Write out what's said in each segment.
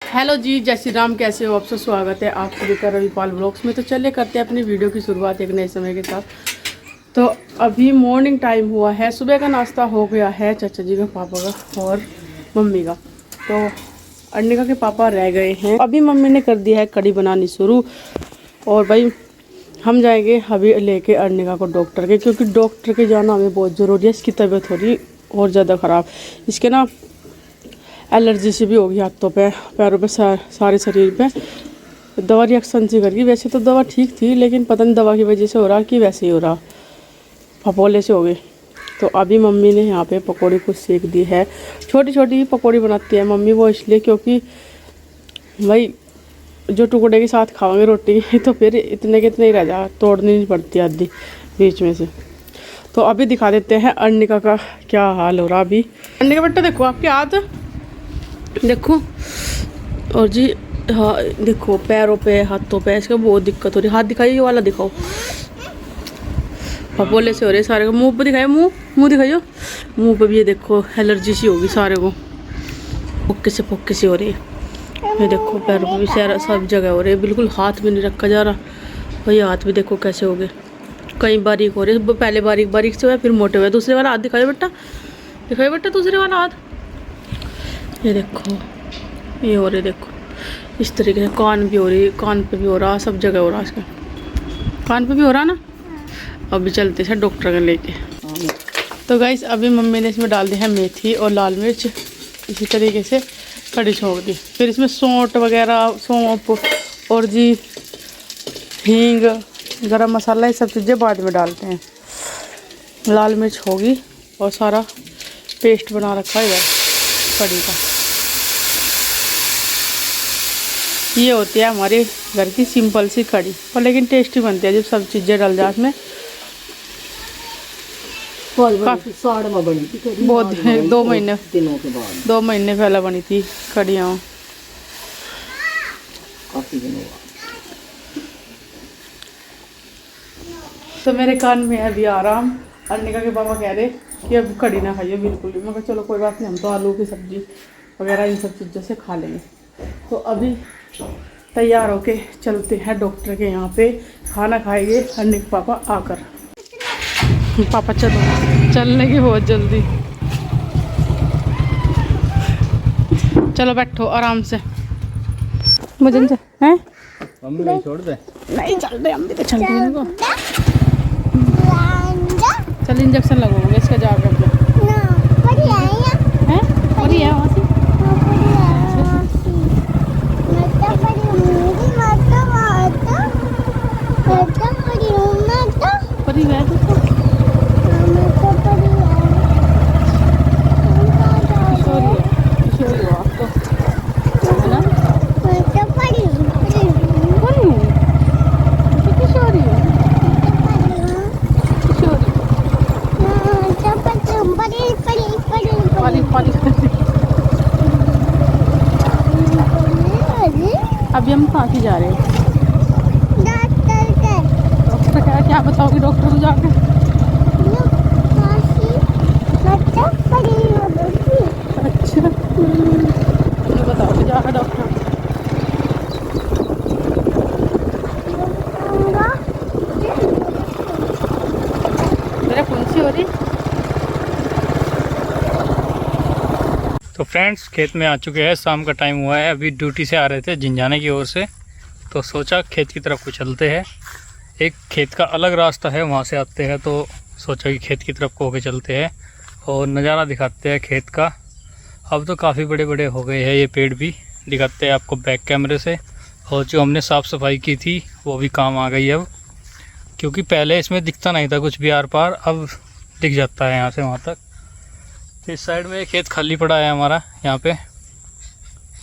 Hello जी, जय श्री राम। कैसे हो आप सब? स्वागत है आप सभी का रविपाल ब्लॉग्स में। तो चलिए करते हैं अपनी वीडियो की शुरुआत एक नए समय के साथ। तो अभी मॉर्निंग टाइम हुआ है, सुबह का नाश्ता हो गया है चाचा जी का, पापा का और मम्मी का। तो अर्निका के पापा रह गए हैं। अभी मम्मी ने कर दिया है कढ़ी बनानी शुरू। और भाई हम जाएंगे अभी लेके अर्निका को डॉक्टर के, क्योंकि डॉक्टर के जाना हमें बहुत ज़रूरी है। इसकी तबीयत हो रही और ज़्यादा ख़राब। इसके ना एलर्जी से भी होगी हाथों पे, पैरों पे, सारे शरीर पे। दवा रिएक्शन सी कर गई। वैसे तो दवा ठीक थी, लेकिन पता नहीं दवा की वजह से हो रहा कि वैसे ही हो रहा, फफोले से हो गए। तो अभी मम्मी ने यहाँ पे पकौड़ी कुछ सेक दी है। छोटी छोटी पकौड़ी बनाती है मम्मी, वो इसलिए क्योंकि भाई जो टुकड़े के साथ खाओगे रोटी तो फिर इतने के इतने ही रह जा, तोड़नी नहीं पड़ती आधी बीच में से। तो अभी दिखा देते हैं अर्निका का क्या हाल हो रहा। अभी अर्निका बेटा देखो, आपके हाथ देखो। और जी हाँ देखो, पैरों पे हाथों पे इसका बहुत दिक्कत हो रही है। हाथ दिखाइए, ये वाला दिखाओ। फफोले से हो रहे सारे को। मुंह पे दिखाइए, मुंह दिखाइयो। मुंह पे भी ये देखो एलर्जी सी होगी सारे को, पोक्के से हो रही है। ये देखो पैरों पे भी सारा सब जगह हो रही है, बिल्कुल हाथ भी नहीं रखा जा रहा। और ये हाथ भी देखो कैसे हो गए, कहीं बारीक हो रहे, पहले बारीक बारीक से हुआ फिर मोटे हुए। दूसरे वाला हाथ दिखाइए बेटा, दूसरे वाला हाथ। ये देखो ये हो रही, देखो इस तरीके से। कान भी हो रही, कान पे भी हो रहा, सब जगह हो रहा। इसका कान पे भी हो रहा ना। अभी चलते हैं डॉक्टर के लेके। तो गाइस अभी मम्मी ने इसमें डाल दी है मेथी और लाल मिर्च, इसी तरीके से कड़ी छोड़ दी। फिर इसमें सौंठ वगैरह, सौंफ और जी हींग, गरम मसाला, ये सब चीज़ें बाद में डालते हैं। लाल मिर्च होगी और सारा पेस्ट बना रखा है इधर कड़ी का। ये होती है हमारे घर की सिंपल सी कड़ी, पर लेकिन टेस्टी बनती है जब सब चीज़ें डल जाए इसमें। काफ़ी में बनी थी कड़ी, बहुत 2 महीने दिनों के बाद 2 महीने पहले बनी थी कड़ियाँ, काफी दिनों बाद। तो मेरे कान में है अभी आराम। अर्निका के पापा कह रहे कि अब कड़ी ना खाइए बिल्कुल भी। मैं कहा चलो कोई बात नहीं, हम तो आलू की सब्जी वगैरह इन सब चीज़ों से खा लेंगे। तो अभी तैयार होके चलते हैं डॉक्टर के यहाँ पे, खाना खाएंगे अर्निका के पापा आकर। पापा चलने की बहुत जल्दी। चलो बैठो आराम से। मुझे हैं मम्मी नहीं छोड़ दे, नहीं चल रहे, हम भी तो चलते हैं को। चल इंजेक्शन लगवाऊंगे इसका जाकर हैं। और ये वहाँ से परी गया तो अभी हम कहाँ की जा रहे हैं? डॉक्टर क्या क्या बताओगी डॉक्टर को जाकर? अच्छा तो बताओगे जाकर डॉक्टर? मेरा कौन-सी हो रही? तो फ्रेंड्स खेत में आ चुके हैं, शाम का टाइम हुआ है। अभी ड्यूटी से आ रहे थे झिंझाने की ओर से, तो सोचा खेत की तरफ को चलते हैं। एक खेत का अलग रास्ता है, वहाँ से आते हैं, तो सोचा कि खेत की तरफ को होके चलते हैं और नज़ारा दिखाते हैं खेत का। अब तो काफ़ी बड़े बड़े हो गए हैं ये पेड़ भी, दिखाते हैं आपको बैक कैमरे से। और जो हमने साफ़ सफाई की थी वो भी काम आ गई अब, क्योंकि पहले इसमें दिखता नहीं था कुछ भी आर पार, अब दिख जाता है यहाँ से वहाँ तक। इस साइड में खेत खाली पड़ा है हमारा, यहाँ पे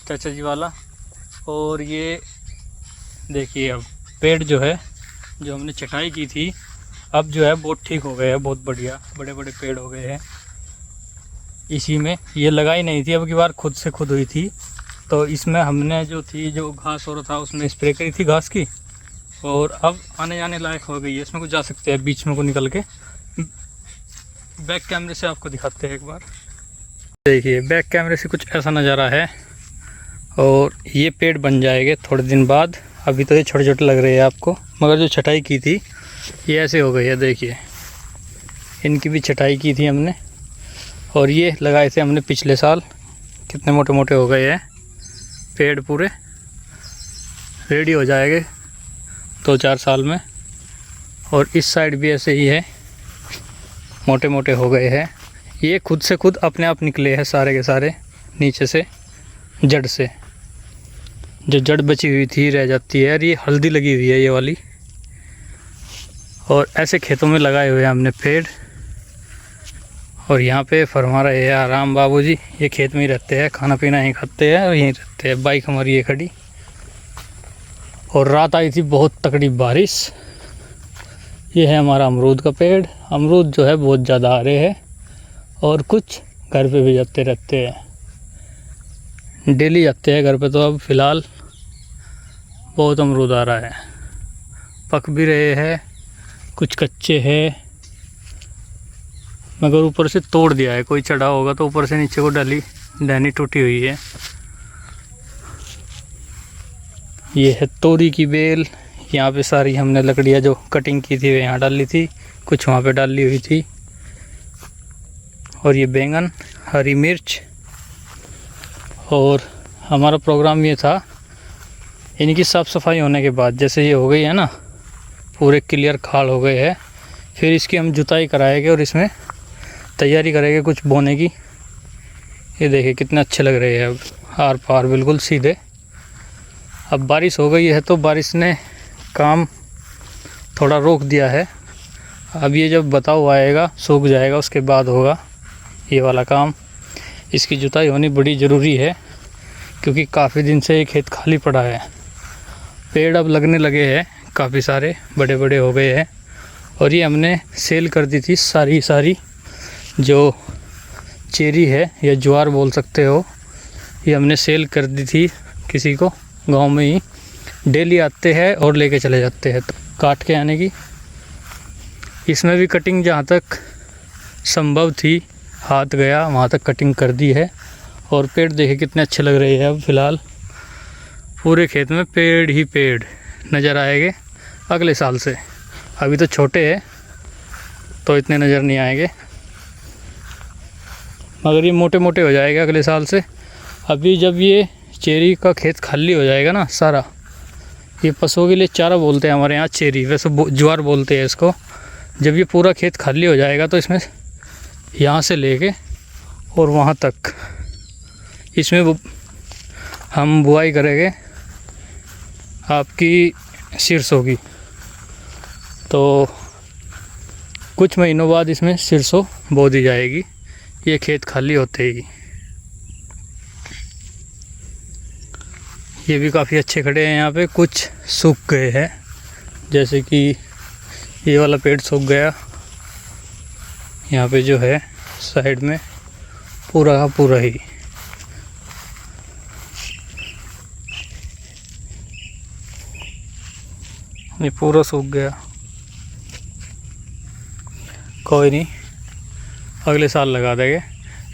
चाचा जी वाला। और ये देखिए अब पेड़ जो है, जो हमने छटाई की थी, अब जो है बहुत ठीक हो गए हैं, बहुत बढ़िया बड़े बड़े पेड़ हो गए हैं। इसी में ये लगाई नहीं थी, अब की बार खुद से खुद हुई थी। तो इसमें हमने जो घास हो रहा था उसमें स्प्रे करी थी घास की, और अब आने जाने लायक हो गई है। इसमें को जा सकते हैं बीच में को निकल के। बैक कैमरे से आपको दिखाते हैं एक बार। देखिए बैक कैमरे से कुछ ऐसा नज़ारा है। और ये पेड़ बन जाएंगे थोड़े दिन बाद। अभी तो ये छोटे छोटे लग रहे हैं आपको, मगर जो छटाई की थी ये ऐसे हो गई है, देखिए इनकी भी छटाई की थी हमने। और ये लगाए थे हमने पिछले साल, कितने मोटे मोटे हो गए हैं पेड़, पूरे रेडी हो जाएंगे 2-4 साल में। और इस साइड भी ऐसे ही है, मोटे मोटे हो गए हैं। ये खुद से खुद अपने आप निकले हैं सारे के सारे नीचे से, जड़ से। जो जड़ बची हुई थी रह जाती है। और ये हल्दी लगी हुई है ये वाली। और ऐसे खेतों में लगाए हुए हैं हमने पेड़। और यहाँ पे फरमा रहे हैं आराम बाबूजी, ये खेत में ही रहते हैं, खाना पीना यहीं खाते हैं और यहीं रहते हैं। बाइक हमारी ये खड़ी। और रात आई थी बहुत तगड़ी बारिश। ये है हमारा अमरूद का पेड़। अमरूद जो है बहुत ज़्यादा आ रहे हैं और कुछ घर पे भी जाते रहते हैं, डेली जाते हैं घर पे। तो अब फ़िलहाल बहुत अमरूद आ रहा है, पक भी रहे हैं, कुछ कच्चे हैं, मगर ऊपर से तोड़ दिया है, कोई चढ़ा होगा तो ऊपर से नीचे को डहनी टूटी हुई है। ये है तोरी की बेल। यहाँ पे सारी हमने लकड़ियाँ जो कटिंग की थी वे यहाँ डाली थी, कुछ वहाँ पे डाली हुई थी। और ये बैंगन, हरी मिर्च। और हमारा प्रोग्राम ये था, इनकी साफ़ सफाई होने के बाद, जैसे ये हो गई है ना पूरे क्लियर खाल हो गए हैं, फिर इसकी हम जुताई कराएंगे और इसमें तैयारी करेंगे कुछ बोने की। ये देखिए कितने अच्छे लग रहे हैं अब, आर पार बिल्कुल सीधे। अब बारिश हो गई है तो बारिश ने काम थोड़ा रोक दिया है। अब ये जब बताओ आएगा, सूख जाएगा, उसके बाद होगा ये वाला काम। इसकी जुताई होनी बड़ी ज़रूरी है क्योंकि काफ़ी दिन से ये खेत खाली पड़ा है। पेड़ अब लगने लगे हैं, काफ़ी सारे बड़े बड़े हो गए हैं। और ये हमने सेल कर दी थी सारी जो चेरी है या ज्वार बोल सकते हो, ये हमने सेल कर दी थी किसी को। गांव में ही डेली आते हैं और लेके चले जाते हैं, तो काट के आने की। इसमें भी कटिंग जहाँ तक संभव थी, हाथ गया वहाँ तक कटिंग कर दी है। और पेड़ देखे कितने अच्छे लग रहे हैं। अब फ़िलहाल पूरे खेत में पेड़ ही पेड़ नज़र आएंगे अगले साल से। अभी तो छोटे हैं तो इतने नज़र नहीं आएंगे, मगर ये मोटे मोटे हो जाएगा अगले साल से। अभी जब ये चेरी का खेत खाली हो जाएगा ना सारा, ये पशुओं के लिए चारा बोलते हैं हमारे यहाँ, चेरी वैसे ज्वार बोलते हैं इसको। जब ये पूरा खेत खाली हो जाएगा तो इसमें यहाँ से लेके और वहाँ तक इसमें हम बुआई करेंगे आपकी सिरसों की। तो कुछ महीनों बाद इसमें सिरसों बो दी जाएगी, ये खेत खाली होते ही। ये भी काफ़ी अच्छे खड़े हैं यहाँ पे, कुछ सूख गए हैं, जैसे कि ये वाला पेड़ सूख गया। यहाँ पे जो है साइड में पूरा का पूरा ही। ये पूरा सूख गया, कोई नहीं, अगले साल लगा देंगे।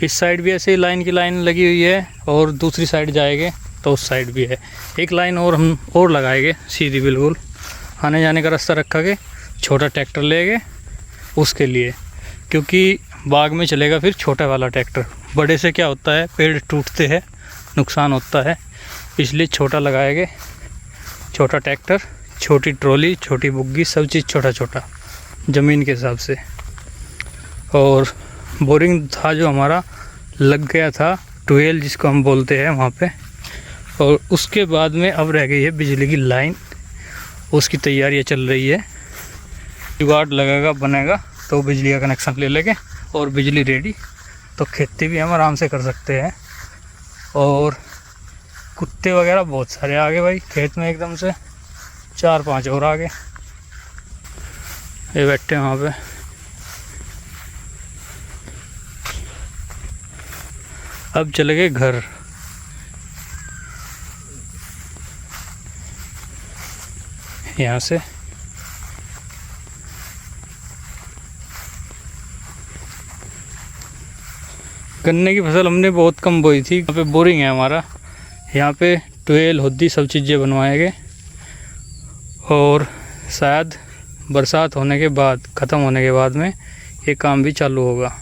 इस साइड भी ऐसे ही लाइन की लाइन लगी हुई है और दूसरी साइड जाएंगे तो उस साइड भी है। एक लाइन और हम और लगाएंगे सीधी, बिल्कुल आने जाने का रास्ता रखा के छोटा ट्रैक्टर लेंगे उसके लिए, क्योंकि बाग में चलेगा फिर छोटा वाला ट्रैक्टर। बड़े से क्या होता है, पेड़ टूटते हैं, नुकसान होता है, इसलिए छोटा लगाएंगे। छोटा ट्रैक्टर, छोटी ट्रॉली, छोटी बुग्गी, सब चीज़ छोटा छोटा ज़मीन के हिसाब से। और बोरिंग था जो हमारा लग गया था, ट्वेल जिसको हम बोलते हैं वहाँ पे। और उसके बाद में अब रह गई है बिजली की लाइन, उसकी तैयारियाँ चल रही है। जुगाड़ लगेगा, बनेगा तो बिजली का कनेक्शन ले लेंगे और बिजली रेडी, तो खेती भी हम आराम से कर सकते हैं। और कुत्ते वगैरह बहुत सारे आ गए भाई खेत में, एकदम से 4-5 और आ गए, ये बैठे हैं वहाँ पे। अब चले गए घर। यहाँ से गन्ने की फसल हमने बहुत कम बोई थी। यहाँ पे बोरिंग है हमारा, यहाँ पे ट्वेल हुद्दी सब चीज़ें बनवाएंगे और शायद बरसात होने के बाद ख़त्म होने के बाद में ये काम भी चालू होगा।